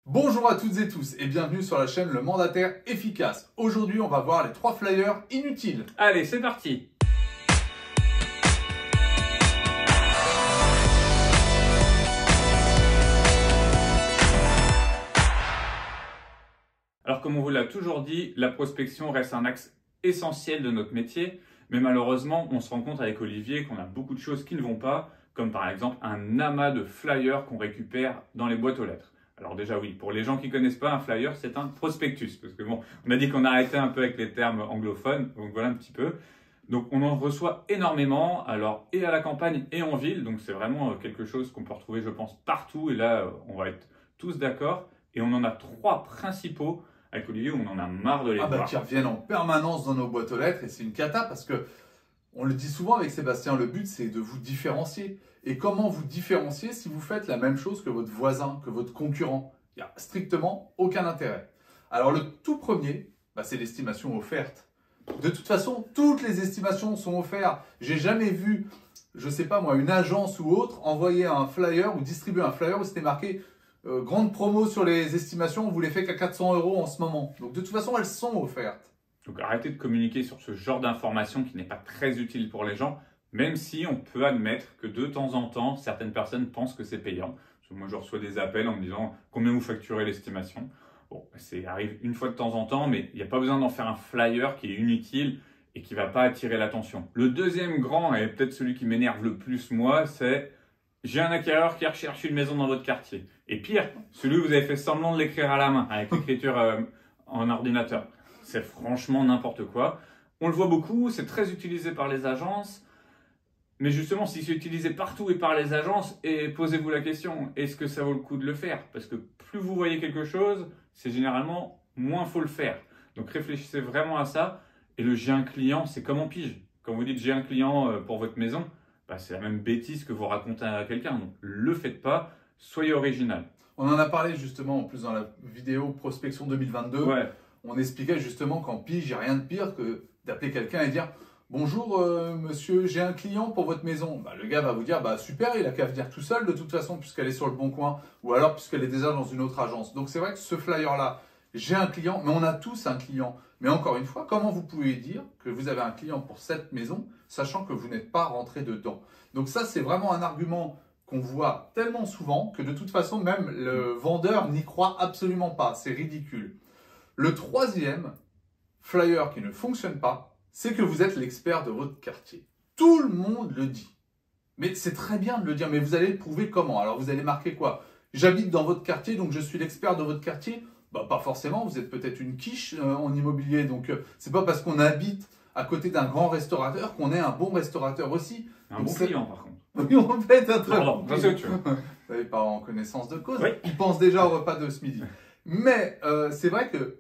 Bonjour à toutes et tous et bienvenue sur la chaîne Le Mandataire Efficace. Aujourd'hui, on va voir les 3 flyers inutiles. Allez, c'est parti! Alors, comme on vous l'a toujours dit, la prospection reste un axe essentiel de notre métier, mais malheureusement, on se rend compte avec Olivier qu'on a beaucoup de choses qui ne vont pas, comme par exemple un amas de flyers qu'on récupère dans les boîtes aux lettres. Alors déjà oui, pour les gens qui ne connaissent pas, un flyer, c'est un prospectus. Parce que bon, on a dit qu'on arrêtait un peu avec les termes anglophones, donc voilà un petit peu. Donc on en reçoit énormément, alors et à la campagne et en ville. Donc c'est vraiment quelque chose qu'on peut retrouver, je pense, partout. Et là, on va être tous d'accord. Et on en a 3 principaux avec Olivier où on en a marre de les voir. Qui reviennent en permanence dans nos boîtes aux lettres et c'est une cata parce que, on le dit souvent avec Sébastien, le but c'est de vous différencier. Et comment vous différencier si vous faites la même chose que votre voisin, que votre concurrent? Il n'y a strictement aucun intérêt. Alors le tout premier, c'est l'estimation offerte. De toute façon, toutes les estimations sont offertes. J'ai jamais vu, je sais pas moi, une agence ou autre envoyer un flyer ou distribuer un flyer où c'était marqué grande promo sur les estimations, on vous les fait qu'à 400 € en ce moment. Donc de toute façon, elles sont offertes. Donc arrêtez de communiquer sur ce genre d'informations qui n'est pas très utile pour les gens, même si on peut admettre que de temps en temps, certaines personnes pensent que c'est payant. Moi, je reçois des appels en me disant combien vous facturez l'estimation. Bon, ça arrive une fois de temps en temps, mais il n'y a pas besoin d'en faire un flyer qui est inutile et qui ne va pas attirer l'attention. Le deuxième grand, et peut-être celui qui m'énerve le plus moi, c'est j'ai un acquéreur qui recherche une maison dans votre quartier. Et pire, celui où vous avez fait semblant de l'écrire à la main, avec l'écriture en ordinateur. C'est franchement n'importe quoi. On le voit beaucoup, c'est très utilisé par les agences. Mais justement, si c'est utilisé partout et par les agences, et posez-vous la question, est-ce que ça vaut le coup de le faire? Parce que plus vous voyez quelque chose, c'est généralement moins faut le faire. Donc réfléchissez vraiment à ça. Et le j'ai un client, c'est comme en pige. Quand vous dites j'ai un client pour votre maison, c'est la même bêtise que vous racontez à quelqu'un. Donc le faites pas, soyez original. On en a parlé justement en plus dans la vidéo Prospection 2022. Ouais. On expliquait justement qu'en pige, il n'y a rien de pire que d'appeler quelqu'un et dire « Bonjour monsieur, j'ai un client pour votre maison ». Le gars va vous dire « Super, il a qu'à venir tout seul de toute façon puisqu'elle est sur le bon coin ou alors puisqu'elle est déjà dans une autre agence ». Donc c'est vrai que ce flyer-là, j'ai un client, mais on a tous un client. Mais encore une fois, comment vous pouvez dire que vous avez un client pour cette maison sachant que vous n'êtes pas rentré dedans? Donc ça, c'est vraiment un argument qu'on voit tellement souvent que de toute façon, même le vendeur n'y croit absolument pas. C'est ridicule. Le troisième flyer qui ne fonctionne pas, c'est que vous êtes l'expert de votre quartier. Tout le monde le dit. Mais c'est très bien de le dire, mais vous allez le prouver comment? Alors vous allez marquer quoi? J'habite dans votre quartier, donc je suis l'expert de votre quartier? Pas forcément, vous êtes peut-être une quiche en immobilier, donc c'est pas parce qu'on habite à côté d'un grand restaurateur qu'on est un bon restaurateur aussi. Un bon client par contre. Oui, on peut être un très bon client. Vous n'avez pas en connaissance de cause. Oui. Il pense déjà au repas de ce midi. Mais c'est vrai que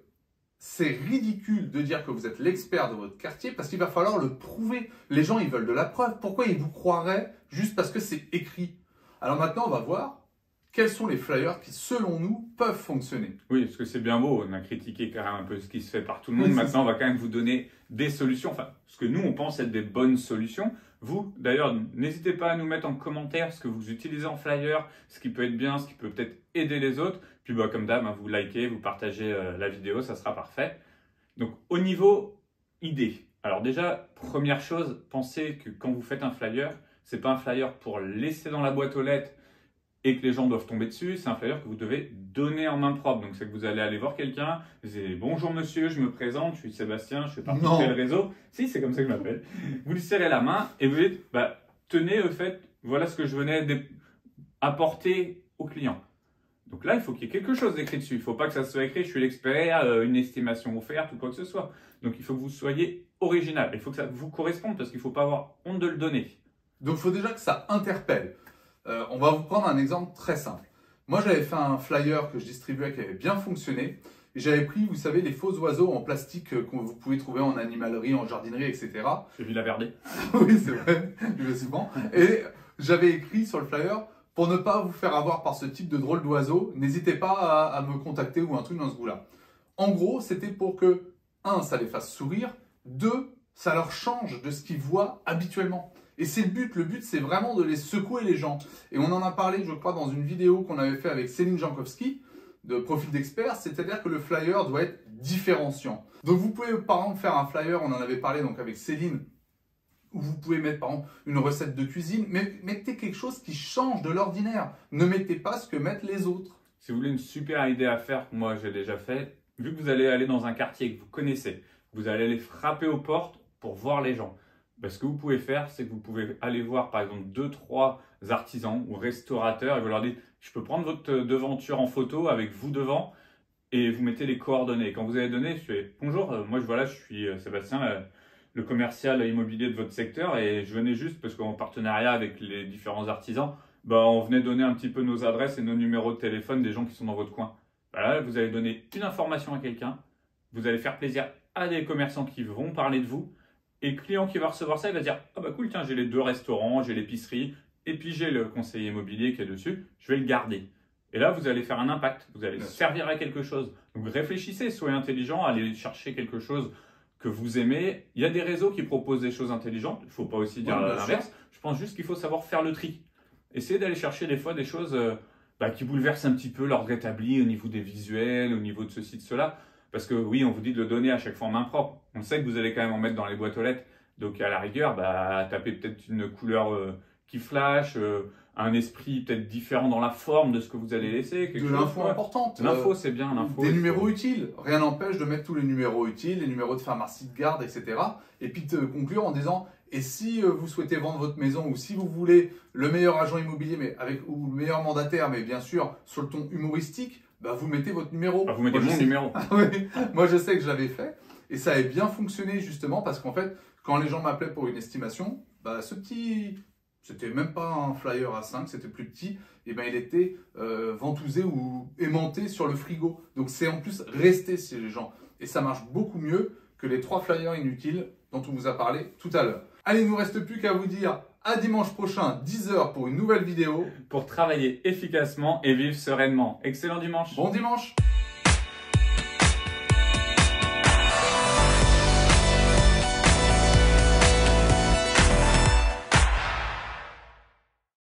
c'est ridicule de dire que vous êtes l'expert de votre quartier parce qu'il va falloir le prouver. Les gens, ils veulent de la preuve. Pourquoi ils vous croiraient juste parce que c'est écrit? Alors maintenant, on va voir quels sont les flyers qui, selon nous, peuvent fonctionner. Oui, parce que c'est bien beau, on a critiqué quand même un peu ce qui se fait par tout le monde. Maintenant, on va quand même vous donner des solutions, enfin, ce que nous, on pense être des bonnes solutions. Vous, d'ailleurs, n'hésitez pas à nous mettre en commentaire ce que vous utilisez en flyer, ce qui peut être bien, ce qui peut peut-être aider les autres. Puis, comme d'hab, vous likez, vous partagez la vidéo, ça sera parfait. Donc, au niveau idée. Alors déjà, première chose, pensez que quand vous faites un flyer, c'est pas un flyer pour laisser dans la boîte aux lettres et que les gens doivent tomber dessus, c'est un flyer que vous devez donner en main propre. Donc, c'est que vous allez aller voir quelqu'un, vous dites « Bonjour monsieur, je me présente, je suis Sébastien, je fais partie de tel réseau. » Si, c'est comme ça que je m'appelle. Vous lui serrez la main et vous dites « Tenez, au fait, voilà ce que je venais apporter au client. » Donc là, il faut qu'il y ait quelque chose d'écrit dessus. Il ne faut pas que ça soit écrit « Je suis l'expert, une estimation offerte » ou quoi que ce soit. Donc, il faut que vous soyez original. Il faut que ça vous corresponde parce qu'il ne faut pas avoir honte de le donner. Donc, il faut déjà que ça interpelle. On va vous prendre un exemple très simple. Moi, j'avais fait un flyer que je distribuais qui avait bien fonctionné. Et j'avais pris, vous savez, les faux oiseaux en plastique que vous pouvez trouver en animalerie, en jardinerie, etc. J'ai vu la verdée. Oui, c'est vrai, je vais souvent. Et j'avais écrit sur le flyer, pour ne pas vous faire avoir par ce type de drôle d'oiseau, n'hésitez pas à me contacter ou un truc dans ce goût-là. En gros, c'était pour que, 1, ça les fasse sourire, 2, ça leur change de ce qu'ils voient habituellement. Et c'est le but. Le but, c'est vraiment de les secouer les gens. Et on en a parlé, je crois, dans une vidéo qu'on avait fait avec Céline Jankowski, de profil d'expert, c'est-à-dire que le flyer doit être différenciant. Donc vous pouvez par exemple faire un flyer, on en avait parlé donc avec Céline, où vous pouvez mettre par exemple une recette de cuisine, mais mettez quelque chose qui change de l'ordinaire. Ne mettez pas ce que mettent les autres. Si vous voulez une super idée à faire, que moi j'ai déjà fait, vu que vous allez aller dans un quartier que vous connaissez, vous allez aller frapper aux portes pour voir les gens. Ben, ce que vous pouvez faire, c'est que vous pouvez aller voir par exemple 2-3 artisans ou restaurateurs et vous leur dites « Je peux prendre votre devanture en photo avec vous devant ?» et vous mettez les coordonnées. Quand vous avez donné, je fais « Bonjour, moi voilà, je suis Sébastien, le commercial immobilier de votre secteur et je venais juste parce qu'en partenariat avec les différents artisans, ben, on venait donner un petit peu nos adresses et nos numéros de téléphone des gens qui sont dans votre coin. » Ben là, vous allez donner une information à quelqu'un, vous allez faire plaisir à des commerçants qui vont parler de vous. Et le client qui va recevoir ça, il va dire « Ah bah cool, tiens, j'ai les 2 restaurants, j'ai l'épicerie, et puis j'ai le conseiller immobilier qui est dessus, je vais le garder. » Et là, vous allez faire un impact, vous allez servir à quelque chose. Donc réfléchissez, soyez intelligent, allez chercher quelque chose que vous aimez. Il y a des réseaux qui proposent des choses intelligentes, il ne faut pas aussi dire l'inverse. Je pense juste qu'il faut savoir faire le tri. Essayez d'aller chercher des fois des choses qui bouleversent un petit peu l'ordre établi au niveau des visuels, au niveau de ceci, de cela. Parce que oui, on vous dit de le donner à chaque fois en main propre. On sait que vous allez quand même en mettre dans les boîtes aux lettres. Donc à la rigueur, tapez peut-être une couleur qui flash, un esprit peut-être différent dans la forme de ce que vous allez laisser. De l'info importante. L'info, c'est bien. L'info, des numéros utiles. Rien n'empêche de mettre tous les numéros utiles, les numéros de pharmacie de garde, etc. Et puis de conclure en disant, et si vous souhaitez vendre votre maison ou si vous voulez le meilleur agent immobilier ou le meilleur mandataire, mais bien sûr sur le ton humoristique, vous mettez votre numéro. Vous mettez mon numéro. Oui. Moi, je sais que je l'avais fait. Et ça avait bien fonctionné justement parce qu'en fait, quand les gens m'appelaient pour une estimation, c'était même pas un flyer A5, c'était plus petit, et il était ventousé ou aimanté sur le frigo. Donc c'est en plus resté chez les gens. Et ça marche beaucoup mieux que les 3 flyers inutiles dont on vous a parlé tout à l'heure. Allez, il ne nous reste plus qu'à vous dire à dimanche prochain, 10 h pour une nouvelle vidéo. Pour travailler efficacement et vivre sereinement. Excellent dimanche. Bon dimanche.